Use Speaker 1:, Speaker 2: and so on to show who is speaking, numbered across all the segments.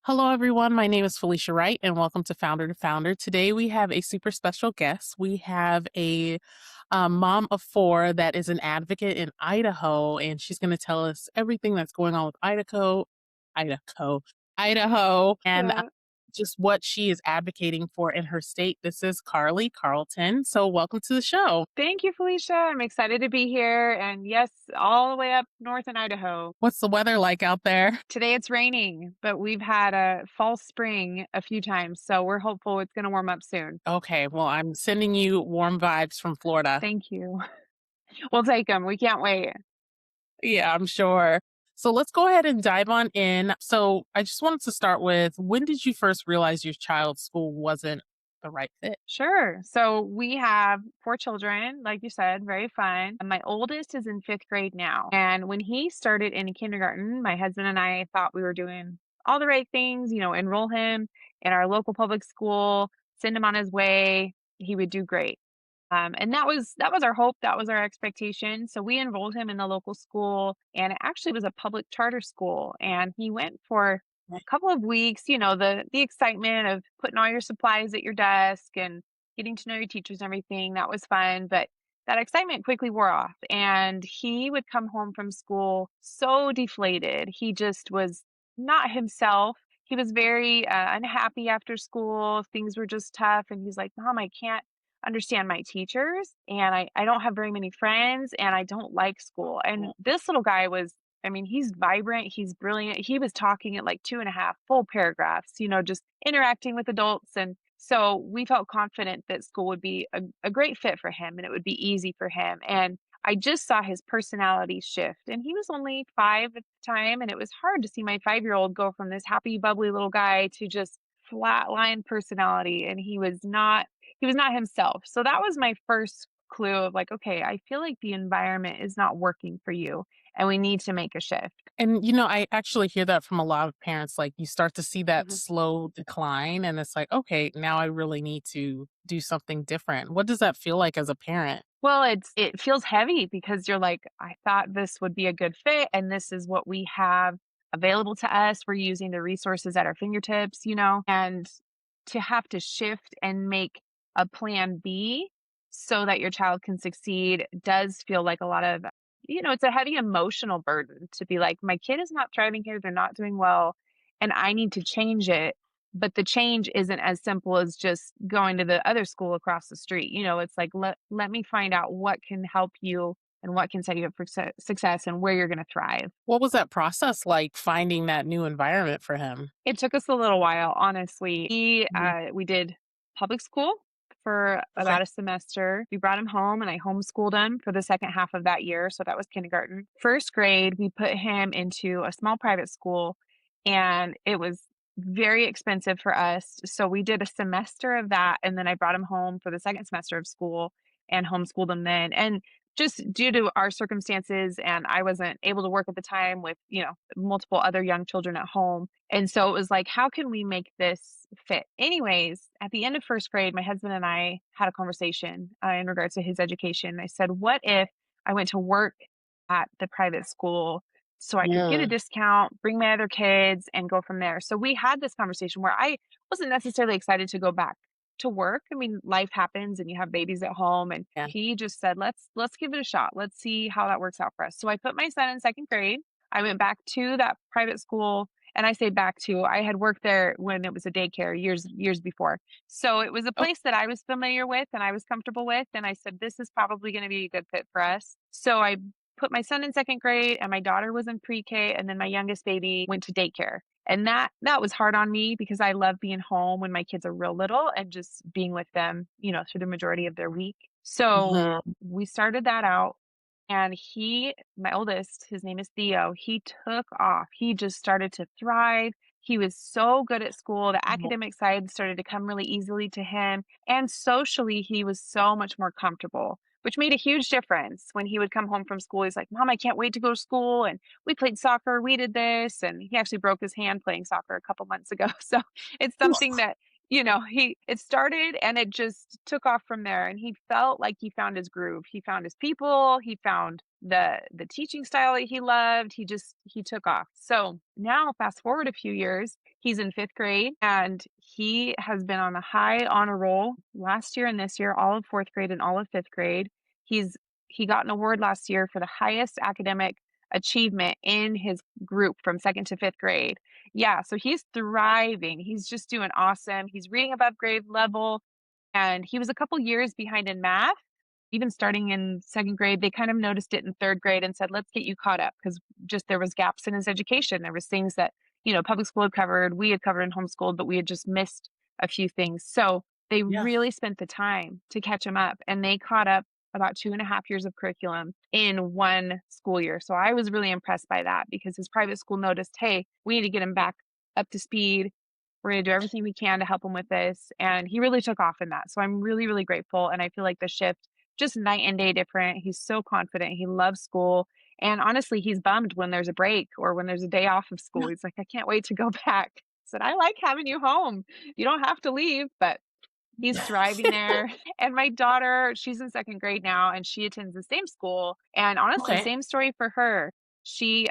Speaker 1: Hello, everyone. My name is Felicia Wright, and welcome to Founder to Founder. Today, we have a super special guest. We have a mom of four that is an advocate in Idaho, and she's going to tell us everything that's going on with Idaho, Idaho, and
Speaker 2: Yeah.
Speaker 1: just what she is advocating for in her state. This is Carlye Carleton. So, welcome to the show.
Speaker 2: Thank you, Felicia. I'm excited to be here. And yes, all the way up north in Idaho.
Speaker 1: What's the weather like out there?
Speaker 2: Today it's raining, but we've had a false spring a few times. So we're hopeful it's going to warm up soon.
Speaker 1: Okay, well, I'm sending you warm vibes from Florida.
Speaker 2: Thank you. We'll take them. We can't wait.
Speaker 1: Yeah, I'm sure. So let's go ahead and dive on in. So I just wanted to start with, when did you first realize your child's school wasn't the right fit?
Speaker 2: Sure. So we have four children, like you said, very fun. And my oldest is in fifth grade now. And when he started in kindergarten, my husband and I thought we were doing all the right things, enroll him in our local public school, send him on his way. He would do great. And that was our hope. That was our expectation. So we enrolled him in the local school, and it actually was a public charter school. And he went for
Speaker 1: Right.
Speaker 2: a couple of weeks. The excitement of putting all your supplies at your desk and getting to know your teachers and everything. That was fun, but that excitement quickly wore off. And he would come home from school so deflated. He just was not himself. He was very unhappy after school. Things were just tough. And he's like, Mom, I can't understand my teachers, and I don't have very many friends, and I don't like school. And this little guy was, I mean, he's vibrant, he's brilliant. He was talking at like two and a half full paragraphs, just interacting with adults. And so we felt confident that school would be a great fit for him and it would be easy for him. And I just saw his personality shift. And he was only 5 at the time. And it was hard to see my 5-year-old go from this happy, bubbly little guy to just flatline personality. And he was not himself. So that was my first clue of like, okay, I feel like the environment is not working for you and we need to make a shift.
Speaker 1: And, I actually hear that from a lot of parents. Like, you start to see that
Speaker 2: Mhm.
Speaker 1: slow decline, and it's like, okay, now I really need to do something different. What does that feel like as a parent?
Speaker 2: Well, it feels heavy because you're like, I thought this would be a good fit and this is what we have available to us. We're using the resources at our fingertips, and to have to shift and make a plan B so that your child can succeed does feel like a lot of, it's a heavy emotional burden to be like, my kid is not thriving here. They're not doing well. And I need to change it. But the change isn't as simple as just going to the other school across the street. It's like, let me find out what can help you and what can set you up for success and where you're going to thrive.
Speaker 1: What was that process like, finding that new environment for him?
Speaker 2: It took us a little while, honestly.
Speaker 1: Mhm.
Speaker 2: We did public school for
Speaker 1: Okay.
Speaker 2: about a semester. We brought him home and I homeschooled him for the second half of that year. So that was kindergarten. First grade, we put him into a small private school and it was very expensive for us. So we did a semester of that. And then I brought him home for the second semester of school and homeschooled him then. And just due to our circumstances, and I wasn't able to work at the time with, multiple other young children at home. And so it was like, how can we make this fit? Anyways, at the end of first grade, my husband and I had a conversation in regards to his education. I said, what if I went to work at the private school so I could get a
Speaker 1: Yeah.
Speaker 2: discount, bring my other kids, and go from there? So we had this conversation where I wasn't necessarily excited to go back to work. I mean, life happens and you have babies at home, and
Speaker 1: Yeah.
Speaker 2: he just said, "Let's give it a shot. Let's see how that works out for us." So I put my son in second grade. I went back to that private school, and I say back to, I had worked there when it was a daycare years before. So it was a
Speaker 1: Oh,
Speaker 2: place that I was familiar with and I was comfortable with, and I said, "This is probably going to be a good fit for us." So I put my son in second grade and my daughter was in pre-K, and then my youngest baby went to daycare. And that was hard on me because I love being home when my kids are real little and just being with them, through the majority of their week. So
Speaker 1: mhm.
Speaker 2: we started that out. And my oldest, his name is Theo, he took off. He just started to thrive. He was so good at school. The academic side started to come really easily to him. And socially, he was so much more comfortable, which made a huge difference. When he would come home from school, he's like, Mom, I can't wait to go to school. And we played soccer. We did this. And he actually broke his hand playing soccer a couple months ago. So it's something that It started and it just took off from there, and he felt like he found his groove. He found his people, he found the teaching style that he loved. He took off. So, now fast forward a few years, he's in 5th grade and he has been on a high honor roll last year and this year, all of 4th grade and all of 5th grade. He's he got an award last year for the highest academic achievement in his group from 2nd to 5th grade. Yeah, so he's thriving. He's just doing awesome. He's reading above grade level, and he was a couple years behind in math. Even starting in 2nd grade, they kind of noticed it in 3rd grade and said, "Let's get you caught up," because just there was gaps in his education. There was things that, public school had covered, we had covered in homeschooled, but we had just missed a few things. So they
Speaker 1: Yeah.
Speaker 2: really spent the time to catch him up, and they caught up about 2.5 years of curriculum in 1 school year. So I was really impressed by that because his private school noticed, "Hey, we need to get him back up to speed. We're gonna do everything we can to help him with this," and he really took off in that. So I'm really, really grateful, and I feel like the shift just night and day different. He's so confident. He loves school, and honestly, he's bummed when there's a break or when there's a day off of school. He's like, "I can't wait to go back." I said, "I like having you home. You don't have to leave," but he's thriving there. And my daughter, she's in 2nd grade now and she attends the same school. And honestly,
Speaker 1: Okay.
Speaker 2: same story for her. She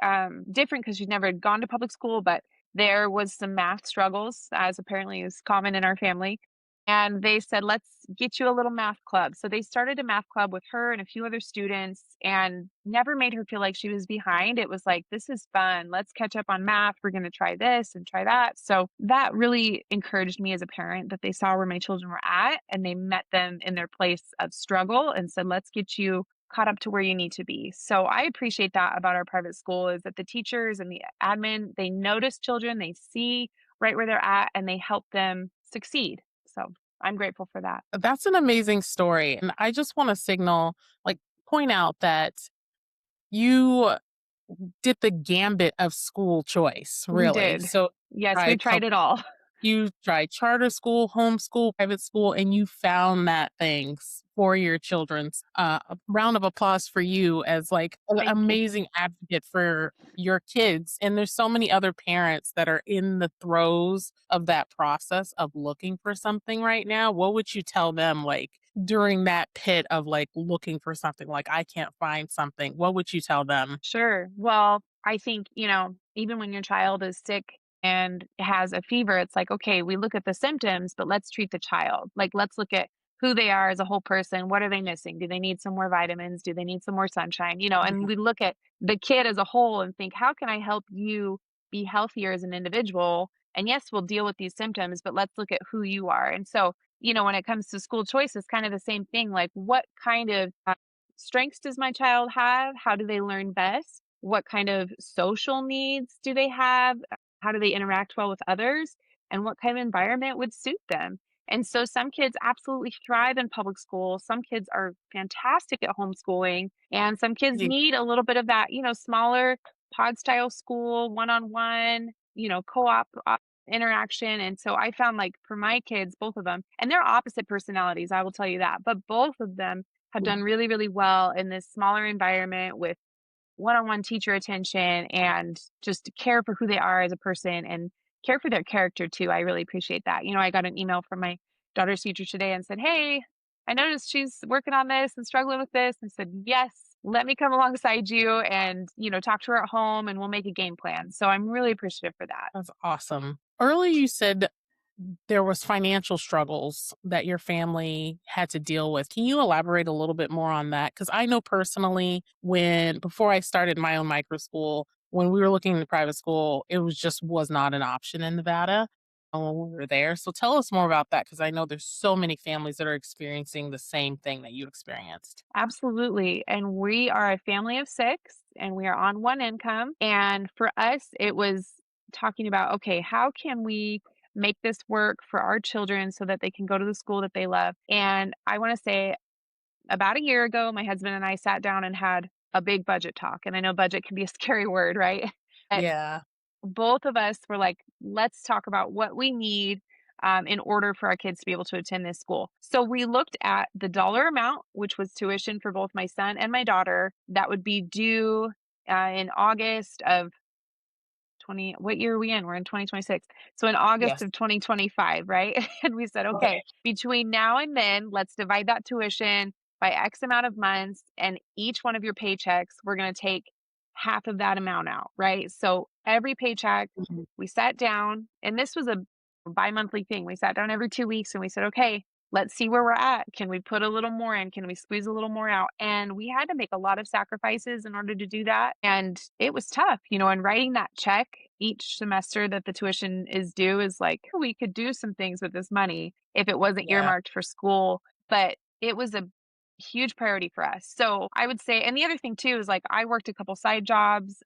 Speaker 2: different because she's never gone to public school, but there was some math struggles, as apparently is common in our family. And they said, "Let's get you a little math club." So they started a math club with her and a few other students and never made her feel like she was behind. It was like, "This is fun. Let's catch up on math. We're going to try this and try that." So that really encouraged me as a parent that they saw where my children were at and they met them in their place of struggle and said, "Let's get you caught up to where you need to be." So I appreciate that about our private school is that the teachers and the admin, they notice children, they see right where they're at and they help them succeed. So I'm grateful for that.
Speaker 1: That's an amazing story. And I just want to like, point out that you did the gambit of school choice,
Speaker 2: We
Speaker 1: really.
Speaker 2: did.
Speaker 1: So,
Speaker 2: Yes, we
Speaker 1: tried
Speaker 2: tried it all.
Speaker 1: you tried charter school, homeschool, private school, and you found that things for your children's. A round of applause for you as like an
Speaker 2: Thank you.
Speaker 1: amazing advocate for your kids. And there's so many other parents that are in the throes of that process of looking for something right now. What would you tell them, like during that pit of like looking for something, like I can't find something? What would you tell them?
Speaker 2: Sure. Well, I think, even when your child is sick and has a fever, it's like, okay, we look at the symptoms, but let's treat the child. Like, let's look at who they are as a whole person. What are they missing? Do they need some more vitamins? Do they need some more sunshine? And
Speaker 1: Yeah.
Speaker 2: we look at the kid as a whole and think, how can I help you be healthier as an individual? And yes, we'll deal with these symptoms, but let's look at who you are. And so, when it comes to school choice, it's kind of the same thing. Like, what kind of strengths does my child have? How do they learn best? What kind of social needs do they have? How do they interact well with others? And what kind of environment would suit them? And so some kids absolutely thrive in public school. Some kids are fantastic at homeschooling. And some kids
Speaker 1: Yeah.
Speaker 2: need a little bit of that, smaller pod style school, one on one, co op interaction. And so I found like for my kids, both of them, and they're opposite personalities, I will tell you that, but both of them have done really, really well in this smaller environment with one-on-one teacher attention and just care for who they are as a person and care for their character too. I really appreciate that. I got an email from my daughter's teacher today and said, "Hey, I noticed she's working on this and struggling with this." I said, "Yes, let me come alongside you and, talk to her at home and we'll make a game plan." So I'm really appreciative for that.
Speaker 1: That's awesome. Earlier, you said there was financial struggles that your family had to deal with. Can you elaborate a little bit more on that? Because I know personally, when before I started my own micro school, when we were looking into private school, it was not an option in Nevada when we were there. So tell us more about that, because I know there's so many families that are experiencing the same thing that you experienced.
Speaker 2: Absolutely. And we are a family of 6 and we are on one income. And for us, it was talking about, okay, how can we make this work for our children so that they can go to the school that they love? And I want to say about a year ago, my husband and I sat down and had a big budget talk. And I know budget can be a scary word, right?
Speaker 1: Yeah.
Speaker 2: Both of us were like, let's talk about what we need in order for our kids to be able to attend this school. So we looked at the dollar amount, which was tuition for both my son and my daughter, that would be due in August of 20 what year are we in? We're in 2026. So in August
Speaker 1: Yes.
Speaker 2: of 2025, right? And we said, okay,
Speaker 1: Okay.
Speaker 2: between now and then, let's divide that tuition by X amount of months, and each one of your paychecks, we're going to take half of that amount out, right? So every paycheck,
Speaker 1: Mhm.
Speaker 2: we sat down, and this was a bi-monthly thing. We sat down every 2 weeks and we said, okay, let's see where we're at. Can we put a little more in? Can we squeeze a little more out? And we had to make a lot of sacrifices in order to do that. And it was tough, and writing that check each semester that the tuition is due is like, we could do some things with this money if it wasn't
Speaker 1: Yeah.
Speaker 2: earmarked for school. But it was a huge priority for us. So I would say, and the other thing too is like I worked a couple side jobs.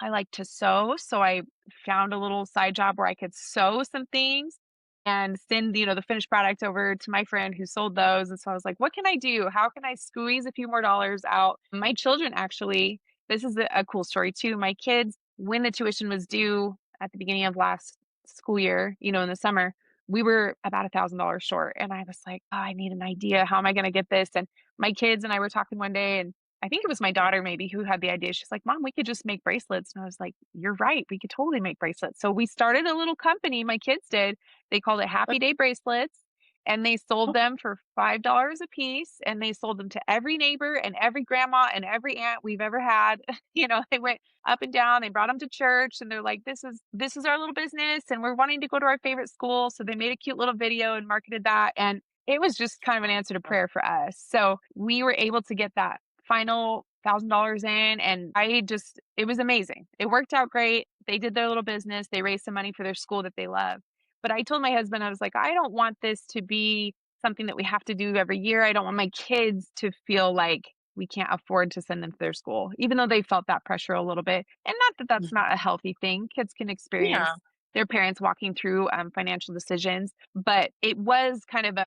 Speaker 2: I like to sew, so I found a little side job where I could sew some things and send, the finished product over to my friend who sold those. And so I was like, what can I do? How can I squeeze a few more dollars out? My children actually, this is a cool story too. My kids, when the tuition was due at the beginning of last school year, in the summer, we were about $1,000 short. And I was like, oh, I need an idea. How am I going to get this? And my kids and I were talking one day, and I think it was my daughter maybe who had the idea. She's like, "Mom, we could just make bracelets." And I was like, "You're right. We could totally make bracelets." So we started a little company, my kids did. They called it Happy Day Bracelets, and they sold them for $5 a piece, and they sold them to every neighbor and every grandma and every aunt we've ever had. They went up and down. They brought them to church, and they're like, "This is our little business, and we're wanting to go to our favorite school." So they made a cute little video and marketed that, and it was just kind of an answer to prayer for us. So we were able to get that final $1,000 in, and it was amazing. It worked out great. They did their little business. They raised some money for their school that they love. But I told my husband, I was like, I don't want this to be something that we have to do every year. I don't want my kids to feel like we can't afford to send them to their school, even though they felt that pressure a little bit. And not that that's not a healthy thing. Kids can
Speaker 1: Yeah.
Speaker 2: experience their parents walking through financial decisions, but it was kind of a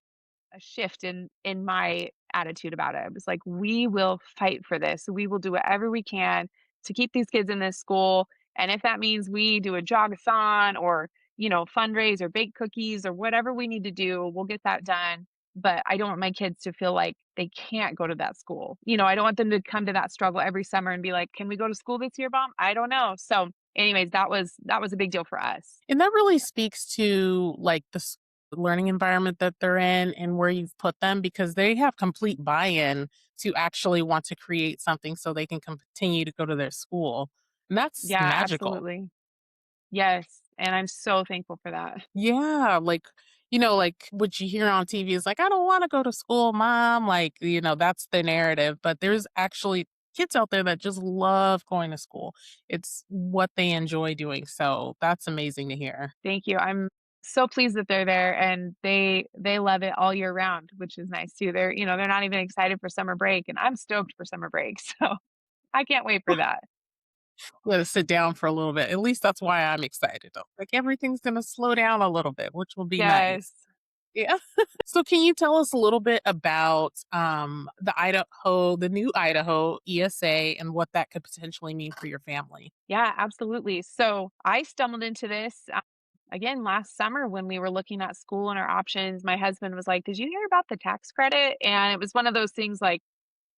Speaker 2: shift in my attitude about it. I was like, "We will fight for this. We will do whatever we can to keep these kids in this school, and if that means we do a jogathon or, fundraise or bake cookies or whatever we need to do, we'll get that done." But I don't want my kids to feel like they can't go to that school. I don't want them to come to that struggle every summer and be like, "Can we go to school this year, mom?" I don't know. So, anyways, that was a big deal for us.
Speaker 1: And that really speaks to like learning environment that they're in and where you've put them because they have complete buy-in to actually want to create something so they can continue to go to their school. And that's
Speaker 2: Yeah,
Speaker 1: magical.
Speaker 2: absolutely. Yes, and I'm so thankful for that.
Speaker 1: Yeah, like what you hear on TV is like, I don't want to go to school, mom. Like, that's the narrative. But there's actually kids out there that just love going to school. It's what they enjoy doing. So that's amazing to hear.
Speaker 2: Thank you. I'm so pleased that they're there, and they love it all year round, which is nice too. They're not even excited for summer break, and I'm stoked for summer break. So I can't wait for that.
Speaker 1: Let us sit down for a little bit. At least that's why I'm excited though. Like everything's gonna slow down a little bit, which will be nice.
Speaker 2: Yes.
Speaker 1: Yeah. So can you tell us a little bit about the new Idaho ESA and what that could potentially mean for your family?
Speaker 2: Yeah, absolutely. So I stumbled into this again last summer when we were looking at school and our options. My husband was like, "Did you hear about the tax credit?" And it was one of those things like,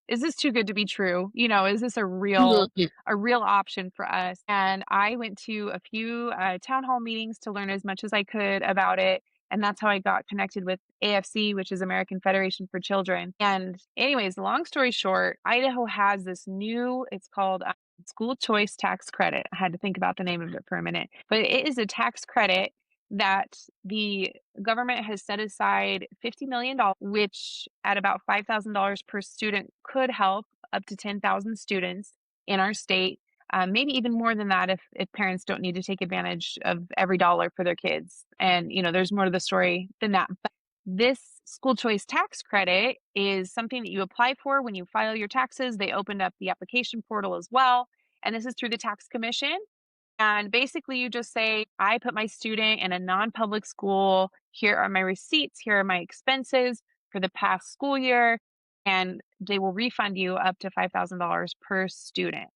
Speaker 2: is this too good to be true? Is this a real
Speaker 1: Mhm.
Speaker 2: a real option for us? And I went to a few town hall meetings to learn as much as I could about it. And that's how I got connected with AFC, which is American Federation for Children. And anyways, long story short, Idaho has this new, it's called school choice tax credit. I had to think about the name of it for a minute, but it is a tax credit that the government has set aside $50 million, which at about $5,000 per student could help up to 10,000 students in our state. Maybe even more than that if parents don't need to take advantage of every dollar for their kids. And there's more to the story than that. But this school choice tax credit is something that you apply for when you file your taxes. They opened up the application portal as well, and this is through the tax commission. And basically, you just say, I put my student in a non public school. Here are my receipts. Here are my expenses for the past school year. And they will refund you up to $5,000 per student,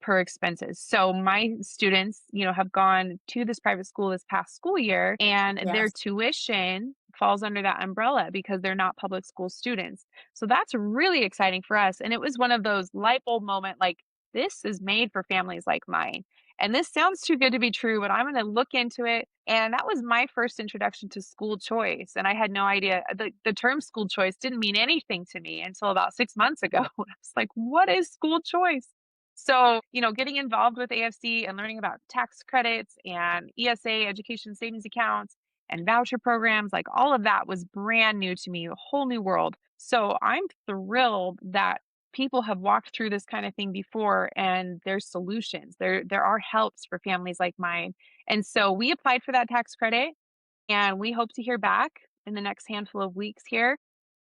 Speaker 2: per expenses. So my students, have gone to this private school this past school year, and their
Speaker 1: Yes.
Speaker 2: tuition falls under that umbrella because they're not public school students. So that's really exciting for us. And it was one of those light bulb moment like, this is made for families like mine. and this sounds too good to be true, but I'm going to look into it. And that was my first introduction to school choice. And I had no idea the term school choice didn't mean anything to me until about 6 months ago. I was like, what is school choice? So, getting involved with AFC and learning about tax credits and ESA, education savings accounts, and voucher programs, like all of that was brand new to me, a whole new world. So I'm thrilled that people have walked through this kind of thing before and there's solutions. There are helps for families like mine. And so we applied for that tax credit and we hope to hear back in the next handful of weeks here.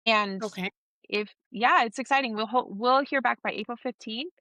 Speaker 2: And
Speaker 1: Okay.
Speaker 2: if yeah, it's exciting. We'll hear back by April 15th,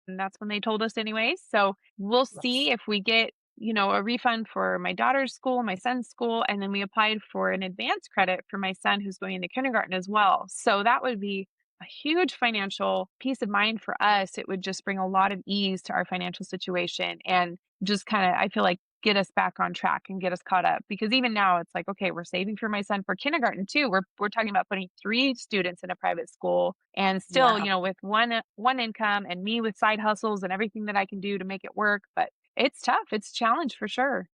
Speaker 2: and that's when they told us anyways. So we'll see
Speaker 1: Yes.
Speaker 2: if we get, a refund for my daughter's school, my son's school, and then we applied for an advance credit for my son who's going into kindergarten as well. So that would be a huge financial peace of mind for us. It would just bring a lot of ease to our financial situation and just kind of, I feel like, get us back on track and get us caught up, because even now it's like, okay, we're saving for my son for kindergarten too. We're talking about putting 3 students in a private school, and still,
Speaker 1: Wow.
Speaker 2: with one income and me with side hustles and everything that I can do to make it work. But it's tough. It's a challenge for sure.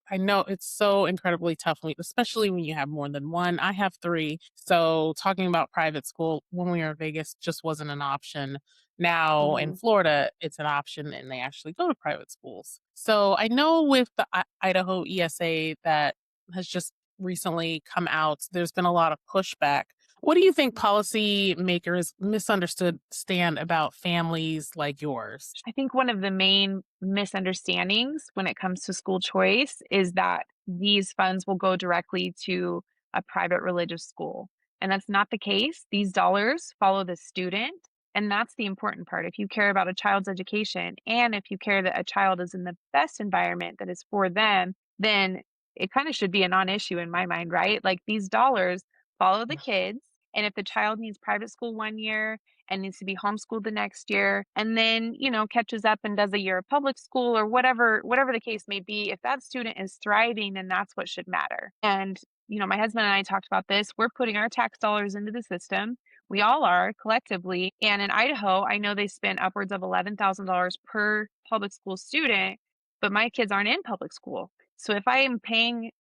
Speaker 1: I know it's so incredibly tough, especially when you have more than one. I have three. So talking about private school when we were in Vegas just wasn't an option. Now in
Speaker 2: Mhm.
Speaker 1: Florida, it's an option and they actually go to private schools. So I know with the Idaho ESA that has just recently come out, there's been a lot of pushback. What do you think policy makers misunderstood stand about families like yours?
Speaker 2: I think one of the main misunderstandings when it comes to school choice is that these funds will go directly to a private religious school. And that's not the case. These dollars follow the student. And that's the important part. If you care about a child's education and if you care that a child is in the best environment that is for them, then it kind of should be a non issue in my mind, right? Like these dollars follow the kids. And if the child needs private school one year and needs to be homeschooled the next year and then, catches up and does a year of public school or whatever the case may be, if that student is thriving, then that's what should matter. And, my husband and I talked about this. We're putting our tax dollars into the system. We all are collectively. And in Idaho, I know they spend upwards of $11,000 per public school student, but my kids aren't in public school. So if I am paying,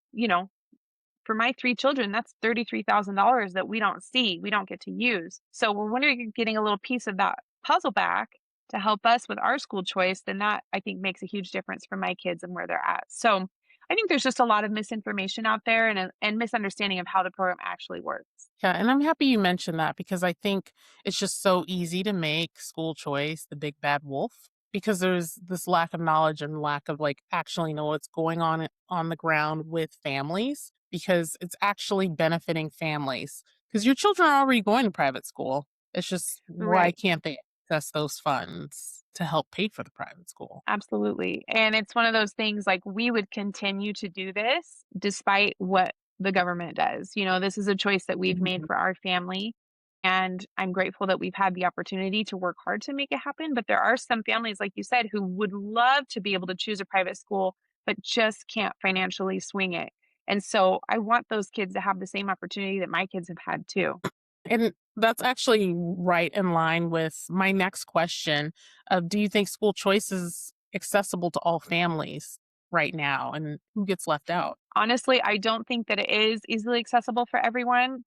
Speaker 2: for my 3 children, that's $33,000 that we don't see, we don't get to use. So when we're getting a little piece of that puzzle back to help us with our school choice, then that I think makes a huge difference for my kids and where they're at. So I think there's just a lot of misinformation out there and misunderstanding of how the program actually works.
Speaker 1: Yeah, and I'm happy you mentioned that because I think it's just so easy to make school choice the big bad wolf because there's this lack of knowledge and lack of actually know what's going on the ground with families because it's actually benefiting families because your children are already going to private school. It's just why
Speaker 2: Right.
Speaker 1: can't they access those funds to help pay for the private school?
Speaker 2: Absolutely. And it's one of those things like we would continue to do this despite what the government does. This is a choice that we've made
Speaker 1: Mhm.
Speaker 2: for our family. And I'm grateful that we've had the opportunity to work hard to make it happen. But there are some families, like you said, who would love to be able to choose a private school, but just can't financially swing it. And so I want those kids to have the same opportunity that my kids have had too.
Speaker 1: And that's actually right in line with my next question of do you think school choice is accessible to all families right now and who gets left out?
Speaker 2: Honestly, I don't think that it is easily accessible for everyone.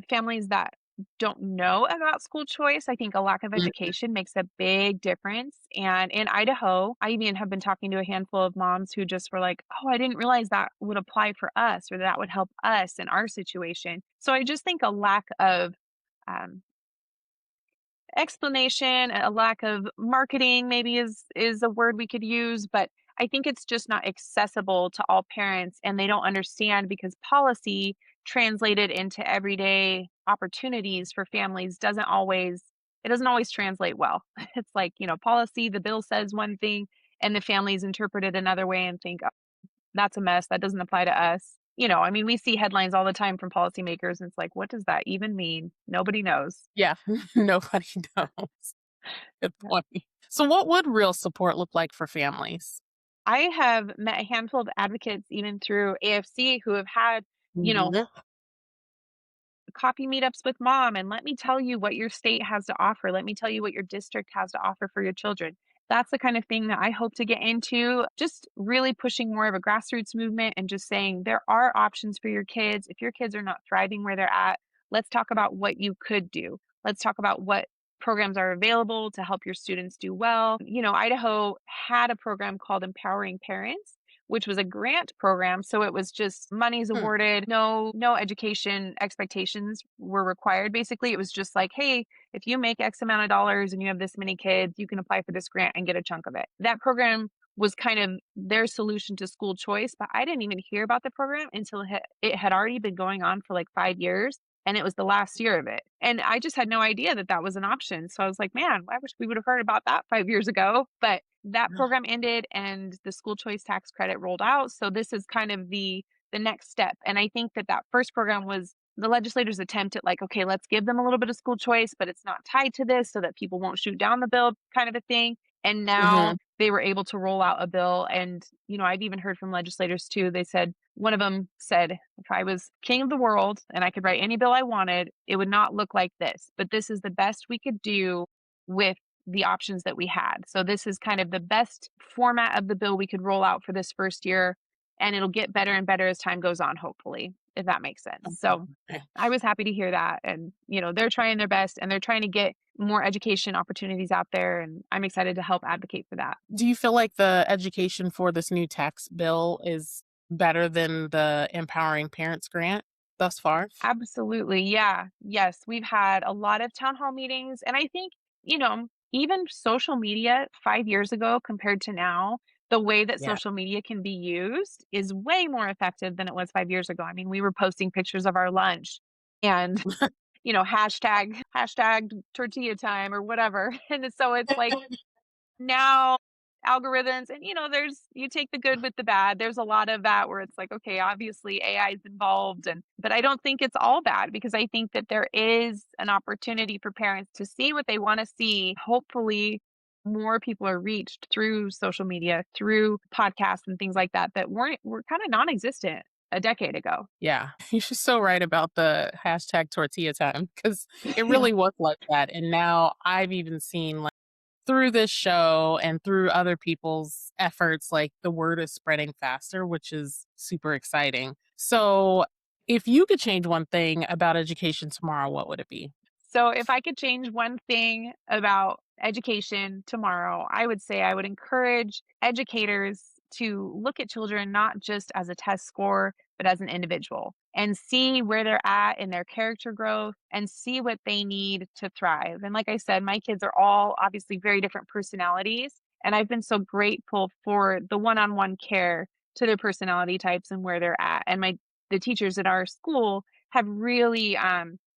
Speaker 2: Families that don't know about school choice, I think a lack of
Speaker 1: Mhm.
Speaker 2: education makes a big difference. And in Idaho, I even have been talking to a handful of moms who just were like, oh, I didn't realize that would apply for us or that would help us in our situation. So I just think a lack of um, explanation, a lack of marketing maybe is a word we could use, but I think it's just not accessible to all parents and they don't understand because policy translated into everyday opportunities for families doesn't always translate well. It's like, policy, the bill says one thing and the families interpret it another way and think, "Oh, that's a mess. That doesn't apply to us." I mean, we see headlines all the time from policymakers and it's like, what does that even mean? Nobody knows.
Speaker 1: Yeah, nobody knows. Good point. So, what would real support look like for families?
Speaker 2: I have met a handful of advocates even through AFC who have had, you know,
Speaker 1: Mhm.
Speaker 2: coffee meetups with mom and let me tell you what your state has to offer. Let me tell you what your district has to offer for your children. that's the kind of thing that I hope to get into, just really pushing more of a grassroots movement and just saying there are options for your kids. If your kids are not thriving where they're at, let's talk about what you could do. Let's talk about what programs are available to help your students do well. Idaho had a program called Empowering Parents, which was a grant program. So it was just monies
Speaker 1: Hmm.
Speaker 2: awarded, no education expectations were required. Basically, it was just like, hey, if you make X amount of dollars and you have this many kids, you can apply for this grant and get a chunk of it. That program was kind of their solution to school choice, but I didn't even hear about the program until it had already been going on for like 5 years. And it was the last year of it. And I just had no idea that that was an option. So I was like, man, I wish we would have heard about that 5 years ago. But that program ended and the school choice tax credit rolled out. So this is kind of the next step. And I think that that first program was the legislators' attempt at like, okay, let's give them a little bit of school choice, but it's not tied to this so that people won't shoot down the bill kind of a thing. And now
Speaker 1: Hmm.
Speaker 2: they were able to roll out a bill. And, I've even heard from legislators too. They said, one of them said, if I was king of the world and I could write any bill I wanted, it would not look like this. But this is the best we could do with the options that we had. So this is kind of the best format of the bill we could roll out for this first year. And it'll get better and better as time goes on, hopefully, if that makes sense. So
Speaker 1: Okay.
Speaker 2: I was happy to hear that. And, they're trying their best and they're trying to get more education opportunities out there. And I'm excited to help advocate for that.
Speaker 1: Do you feel like the education for this new tax bill is better than the Empowering Parents grant thus far?
Speaker 2: Absolutely. Yeah. Yes. We've had a lot of town hall meetings. And I think, even social media 5 years ago compared to now, the way that
Speaker 1: Yeah.
Speaker 2: social media can be used is way more effective than it was 5 years ago. I mean, we were posting pictures of our lunch and, hashtag tortilla time or whatever. And so it's like, now algorithms and you take the good with the bad. There's a lot of that where it's like, okay, obviously AI is involved, and but I don't think it's all bad because I think that there is an opportunity for parents to see what they want to see. Hopefully more people are reached through social media, through podcasts and things like that that were kind of non-existent a decade ago.
Speaker 1: Yeah. You're so right about the hashtag tortilla time because it
Speaker 2: Yeah.
Speaker 1: really was like that. And now I've even seen like through this show and through other people's efforts, like the word is spreading faster, which is super exciting. So if you could change one thing about education tomorrow, what would it be?
Speaker 2: So, if I could change one thing about education tomorrow, I would say I would encourage educators to look at children not just as a test score, but as an individual and see where they're at in their character growth and see what they need to thrive. And like I said, my kids are all obviously very different personalities. And I've been so grateful for the one on one care to their personality types and where they're at. And the teachers at our school have really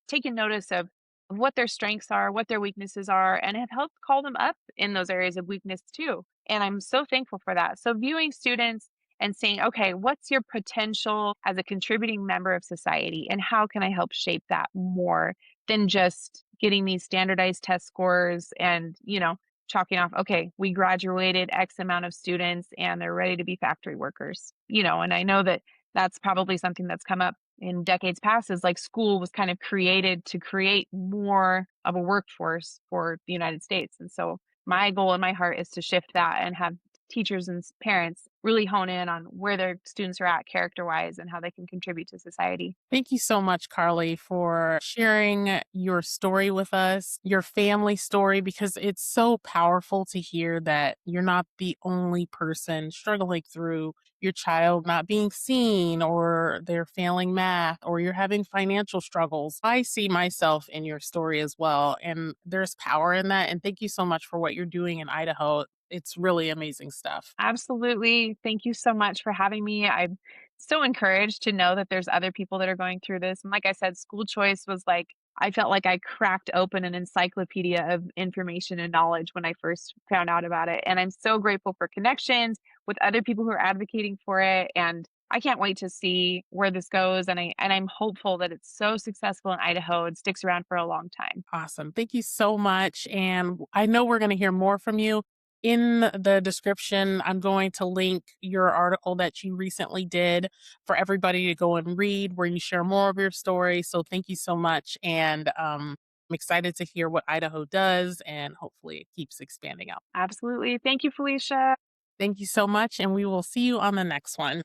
Speaker 2: taken notice of what their strengths are, what their weaknesses are, and have helped call them up in those areas of weakness too. And I'm so thankful for that. So, viewing students and saying, okay, what's your potential as a contributing member of society, and how can I help shape that more than just getting these standardized test scores and, chalking off, okay, we graduated X amount of students and they're ready to be factory workers, and I know that that's probably something that's come up in decades past is like school was kind of created to create more of a workforce for the United States. And so my goal in my heart is to shift that and have teachers and parents really hone in on where their students are at character wise and how they can contribute to society.
Speaker 1: Thank you so much, Carly, for sharing your story with us, your family story, because it's so powerful to hear that you're not the only person struggling through your child not being seen or they're failing math or you're having financial struggles. I see myself in your story as well, and there's power in that. And thank you so much for what you're doing in Idaho. It's really amazing stuff.
Speaker 2: Absolutely. Thank you so much for having me. I'm so encouraged to know that there's other people that are going through this. And like I said, school choice was like, I felt like I cracked open an encyclopedia of information and knowledge when I first found out about it. And I'm so grateful for connections with other people who are advocating for it. And I can't wait to see where this goes. And I'm hopeful that it's so successful in Idaho and sticks around for a long time.
Speaker 1: Awesome. Thank you so much. And I know we're going to hear more from you. In the description, I'm going to link your article that you recently did for everybody to go and read, where you share more of your story. So thank you so much. And I'm excited to hear what Idaho does, and hopefully it keeps expanding out.
Speaker 2: Absolutely. Thank you, Felicia.
Speaker 1: Thank you so much, and we will see you on the next one.